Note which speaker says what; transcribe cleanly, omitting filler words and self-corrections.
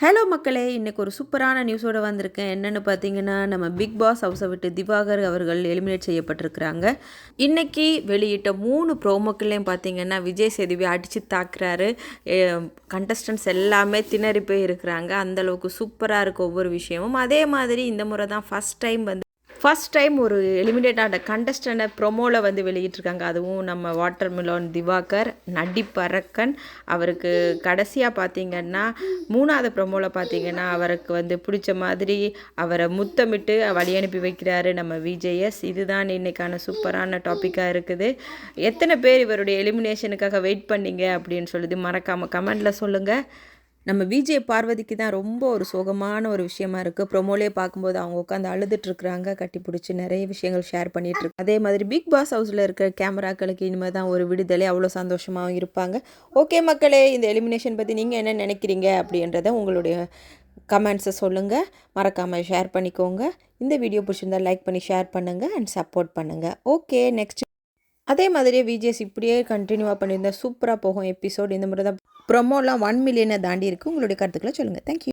Speaker 1: Hello மக்களே! இன்னைக்கு ஒரு சூப்பரான நியூஸோட வந்திருக்கேன். என்னன்னு பார்த்தீங்கன்னா, நம்ம பிக் பாஸ் ஹவுஸ விட்டு திவாகர் அவர்கள் எலிமினேட் செய்யப்பட்டிருக்கிறாங்க. இன்னைக்கு வெளியிட்ட 3 ப்ரோமோக்கள்லையும் பார்த்தீங்கன்னா, விஜய் சேதுபதி அடிச்சு தாக்குறாரு. எ கண்டஸ்டன்ட்ஸ் எல்லாமே திணறி போய் இருக்கிறாங்க. அந்த அளவுக்கு சூப்பரா இருக்கு ஒவ்வொரு விஷயமும். அதே மாதிரி இந்த முறை தான் ஃபர்ஸ்ட் டைம் ஒரு எலிமினேட் ஆன கண்டஸ்டன்ட்டை ப்ரொமோவில் வந்து வெளியிட்டிருக்காங்க. அதுவும் நம்ம வாட்டர் மிலன் திவாகர், நடிப்பரக்கன். அவருக்கு கடைசியாக பார்த்தீங்கன்னா 3வது ப்ரொமோவில் பார்த்தீங்கன்னா அவருக்கு வந்து பிடிச்ச மாதிரி அவரை முத்தமிட்டு வழி அனுப்பி வைக்கிறாரு நம்ம விஜேஎஸ். இதுதான் இன்னைக்கான சூப்பரான டாப்பிக்காக இருக்குது. எத்தனை பேர் இவருடைய எலிமினேஷனுக்காக வெயிட் பண்ணீங்க அப்படின்னு சொல்லுது மறக்காமல் கமெண்டில் சொல்லுங்கள். நம்ம விஜய் பார்வதிக்கு தான் ரொம்ப ஒரு சோகமான ஒரு விஷயமா இருக்குது. ப்ரொமோலே பார்க்கும்போது அவங்க உட்காந்து அழுதுட்டுருக்குறாங்க, கட்டி பிடிச்சி நிறைய விஷயங்கள் ஷேர் பண்ணிகிட்ருக்கு. அதே மாதிரி பிக் பாஸ் ஹவுஸில் இருக்கிற கேமராக்களுக்கு இனிமேல் தான் ஒரு விடுதலை, அவ்வளோ சந்தோஷமாகவும் இருப்பாங்க. ஓகே மக்களே, இந்த எலிமினேஷன் பற்றி நீங்கள் என்ன நினைக்கிறீங்க அப்படின்றத உங்களுடைய கமெண்ட்ஸை சொல்லுங்கள். மறக்காமல் ஷேர் பண்ணிக்கோங்க. இந்த வீடியோ பிடிச்சிருந்தால் லைக் பண்ணி ஷேர் பண்ணுங்கள் அண்ட் சப்போர்ட் பண்ணுங்கள். ஓகே, நெக்ஸ்ட் அதே மாதிரியே விஜேஸ் இப்படியே கண்டினியூவாக பண்ணியிருந்தால் சூப்பராக போகும் எபிசோட். இந்த முறை தான் ப்ரொமோலாம் 1 மில்லியனை தாண்டி இருக்குது. உங்களுடைய கருத்துக்களை சொல்லுங்கள். தேங்க்யூ.